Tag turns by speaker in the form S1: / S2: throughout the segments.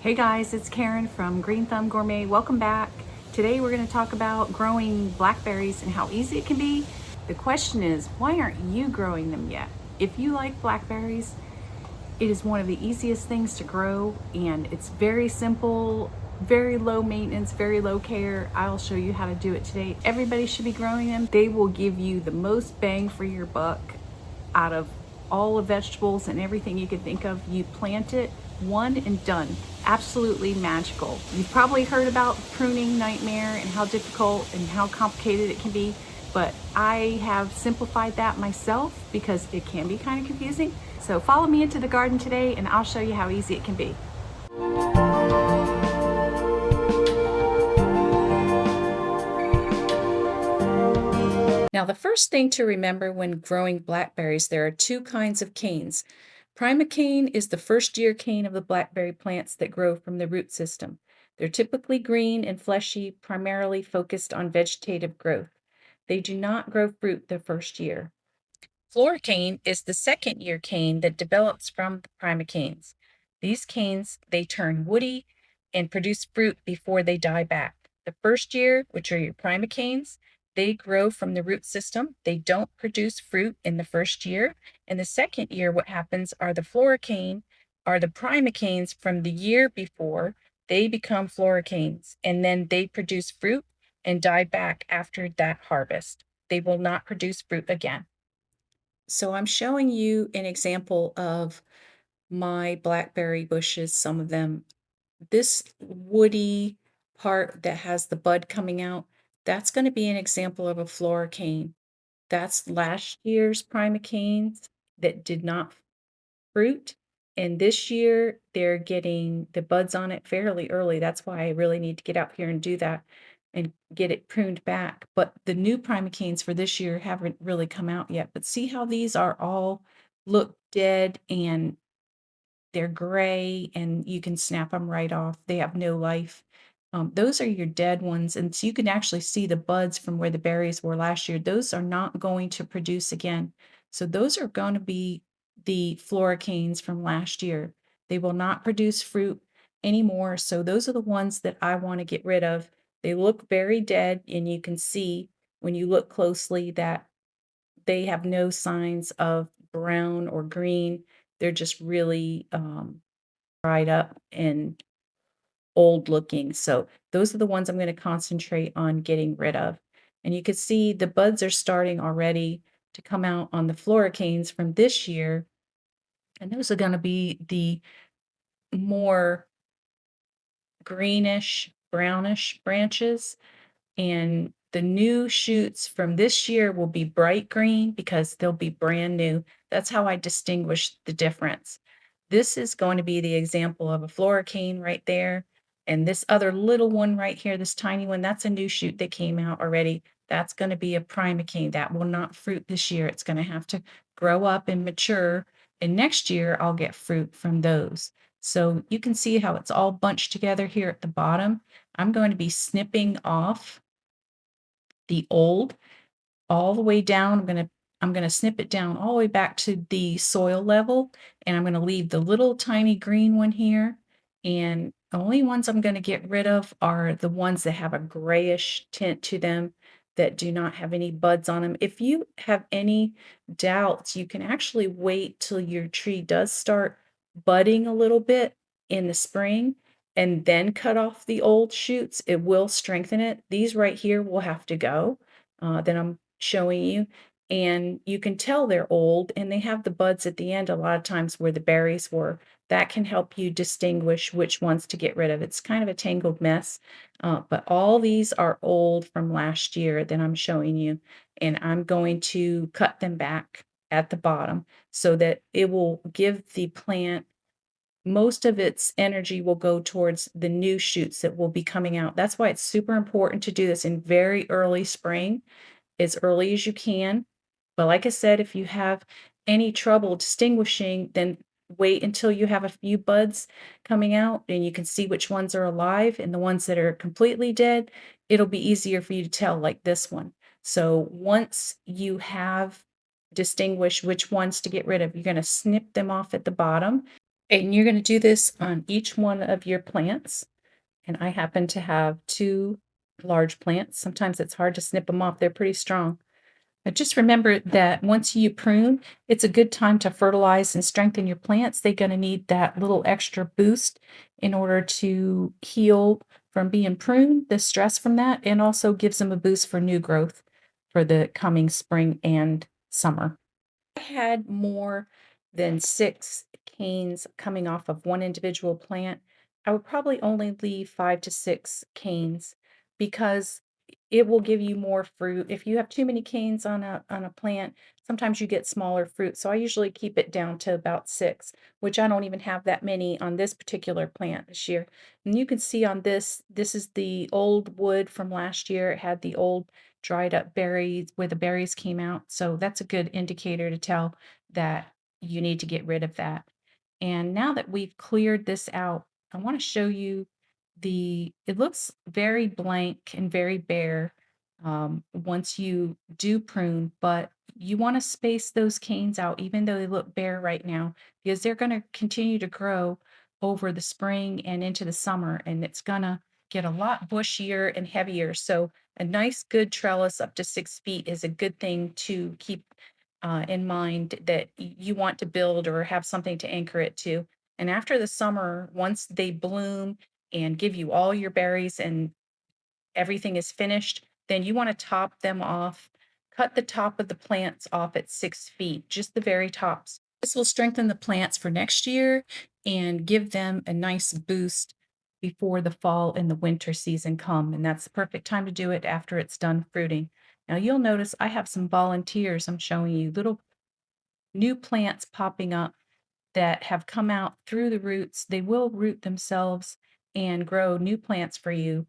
S1: Hey guys, it's Karen from Green Thumb Gourmet. Welcome back. Today we're going to talk about growing blackberries and how easy it can be. The question is, why aren't you growing them yet? If you like blackberries, it is one of the easiest things to grow and it's very simple, very low maintenance, very low care. I'll show you how to do it today. Everybody should be growing them. They will give you the most bang for your buck out of all the vegetables and everything you could think of. You plant it, one and done. Absolutely magical. You've probably heard about pruning nightmare and how difficult and how complicated it can be, but I have simplified that myself because it can be kind of confusing. So follow me into the garden today and I'll show you how easy it can be. Now, the first thing to remember when growing blackberries, there are two kinds of canes. Primocane is the first-year cane of the blackberry plants that grow from the root system. They're typically green and fleshy, primarily focused on vegetative growth. They do not grow fruit the first year. Floricane is the second-year cane that develops from the primocanes. These canes, they turn woody and produce fruit before they die back. The first year, which are your primocanes, they grow from the root system. They don't produce fruit in the first year. In the second year, what happens are the floricane, are the primocanes from the year before, they become floricanes, and then they produce fruit and die back after that harvest. They will not produce fruit again. So I'm showing you an example of my blackberry bushes, some of them. This woody part that has the bud coming out, that's going to be an example of a floricane. That's last year's primocanes that did not fruit. And this year they're getting the buds on it fairly early. That's why I really need to get out here and do that and get it pruned back. But the new primocanes for this year haven't really come out yet. But see how these are all look dead and they're gray and you can snap them right off. They have no life. Those are your dead ones. And so you can actually see the buds from where the berries were last year. Those are not going to produce again. So those are going to be the floricanes from last year. They will not produce fruit anymore. So those are the ones that I want to get rid of. They look very dead, and you can see when you look closely that they have no signs of brown or green. They're just really dried up and old looking. So those are the ones I'm going to concentrate on getting rid of. And you can see the buds are starting already to come out on the floricanes from this year. And those are going to be the more greenish, brownish branches. And the new shoots from this year will be bright green because they'll be brand new. That's how I distinguish the difference. This is going to be the example of a floricane right there. And this other little one right here, this tiny one, that's a new shoot that came out already. That's going to be a primocane. That will not fruit this year. It's going to have to grow up and mature. And next year, I'll get fruit from those. So you can see how it's all bunched together here at the bottom. I'm going to be snipping off the old all the way down. I'm gonna snip it down all the way back to the soil level, and I'm gonna leave the little tiny green one here. And the only ones I'm gonna get rid of are the ones that have a grayish tint to them that do not have any buds on them. If you have any doubts, you can actually wait till your tree does start budding a little bit in the spring and then cut off the old shoots. It will strengthen it. These right here will have to go, that I'm showing you. And you can tell they're old and they have the buds at the end a lot of times where the berries were. That can help you distinguish which ones to get rid of. It's kind of a tangled mess, but all these are old from last year that I'm showing you. And I'm going to cut them back at the bottom so that it will give the plant most of its energy will go towards the new shoots that will be coming out. That's why it's super important to do this in very early spring, as early as you can. But like I said, if you have any trouble distinguishing, then wait until you have a few buds coming out and you can see which ones are alive and the ones that are completely dead. It'll be easier for you to tell, like this one. So once you have distinguished which ones to get rid of, you're going to snip them off at the bottom. And you're going to do this on each one of your plants. And I happen to have two large plants. Sometimes it's hard to snip them off. They're pretty strong. But just remember that once you prune, it's a good time to fertilize and strengthen your plants. They're going to need that little extra boost in order to heal from being pruned, the stress from that, and also gives them a boost for new growth for the coming spring and summer. I had more than 6 canes coming off of one individual plant, I would probably only leave 5 to 6 canes because it will give you more fruit. If you have too many canes on a plant, sometimes you get smaller fruit. So I usually keep it down to about 6, which I don't even have that many on this particular plant this year. And you can see on this is the old wood from last year. It had the old dried up berries where the berries came out. So that's a good indicator to tell that you need to get rid of that. And now that we've cleared this out, I want to show you it looks very blank and very bare once you do prune, but you want to space those canes out even though they look bare right now because they're going to continue to grow over the spring and into the summer, and it's going to get a lot bushier and heavier. So a nice good trellis up to 6 feet is a good thing to keep in mind that you want to build or have something to anchor it to. And after the summer, once they bloom and give you all your berries and everything is finished, then you want to top them off. Cut the top of the plants off at 6 feet, just the very tops. This will strengthen the plants for next year and give them a nice boost before the fall and the winter season come. And that's the perfect time to do it after it's done fruiting. Now you'll notice I have some volunteers. I'm showing you little new plants popping up that have come out through the roots. They will root themselves and grow new plants for you.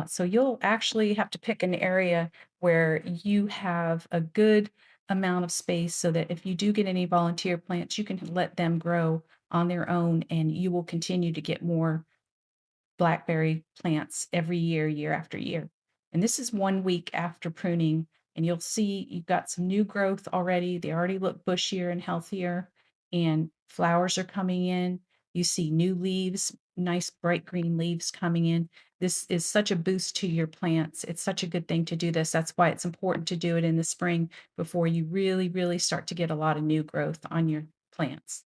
S1: So you'll actually have to pick an area where you have a good amount of space so that if you do get any volunteer plants, you can let them grow on their own and you will continue to get more blackberry plants every year, year after year. And this is 1 week after pruning, and you'll see you've got some new growth already. They already look bushier and healthier, and flowers are coming in. You see new leaves, nice bright green leaves coming in. This is such a boost to your plants. It's such a good thing to do this. That's why it's important to do it in the spring before you really, really start to get a lot of new growth on your plants.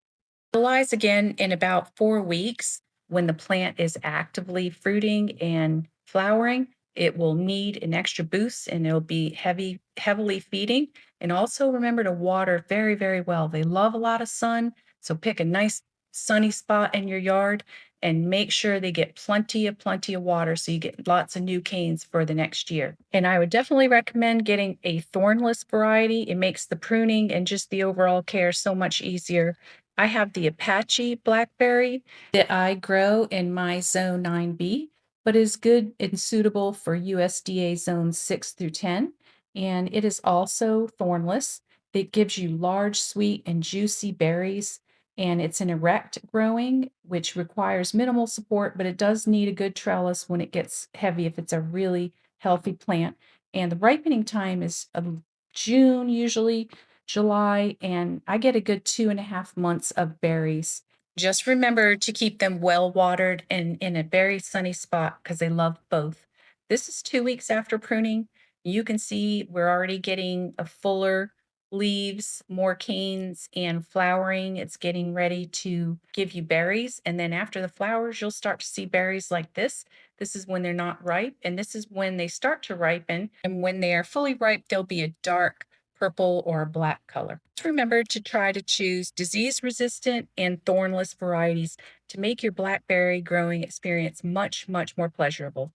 S1: Fertilize again in about 4 weeks when the plant is actively fruiting and flowering. It will need an extra boost and it'll be heavily feeding. And also remember to water very, very well. They love a lot of sun, so pick a nice sunny spot in your yard and make sure they get plenty of water so you get lots of new canes for the next year. And I would definitely recommend getting a thornless variety. It makes the pruning and just the overall care so much easier. I have the Apache blackberry that I grow in my zone 9B, but is good and suitable for USDA zones 6 through 10. And it is also thornless. It gives you large, sweet, and juicy berries. And it's an erect growing, which requires minimal support, but it does need a good trellis when it gets heavy if it's a really healthy plant. And the ripening time is June usually, July, and I get a good 2.5 months of berries. Just remember to keep them well watered and in a very sunny spot because they love both. This is 2 weeks after pruning. You can see we're already getting a fuller leaves, more canes, and flowering. It's getting ready to give you berries. And then after the flowers, you'll start to see berries like this. This is when they're not ripe, and this is when they start to ripen. And when they are fully ripe, they'll be a dark purple or a black color. Just remember to try to choose disease-resistant and thornless varieties to make your blackberry growing experience much, much more pleasurable.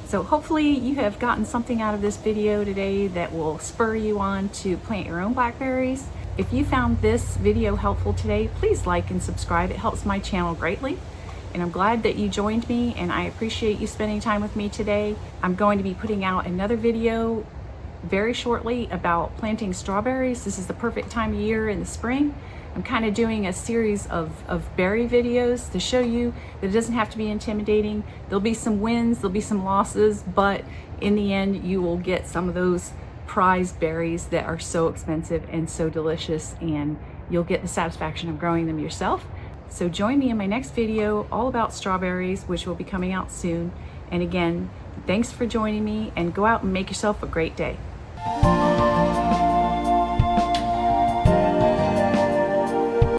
S1: So hopefully you have gotten something out of this video today that will spur you on to plant your own blackberries. If you found this video helpful today, please like and subscribe. It helps my channel greatly. And I'm glad that you joined me, and I appreciate you spending time with me today. I'm going to be putting out another video very shortly about planting strawberries. This is the perfect time of year in the spring. I'm kind of doing a series of berry videos to show you that it doesn't have to be intimidating. There'll be some wins, there'll be some losses, but in the end, you will get some of those prized berries that are so expensive and so delicious, and you'll get the satisfaction of growing them yourself. So join me in my next video all about strawberries, which will be coming out soon. And again, thanks for joining me, and go out and make yourself a great day.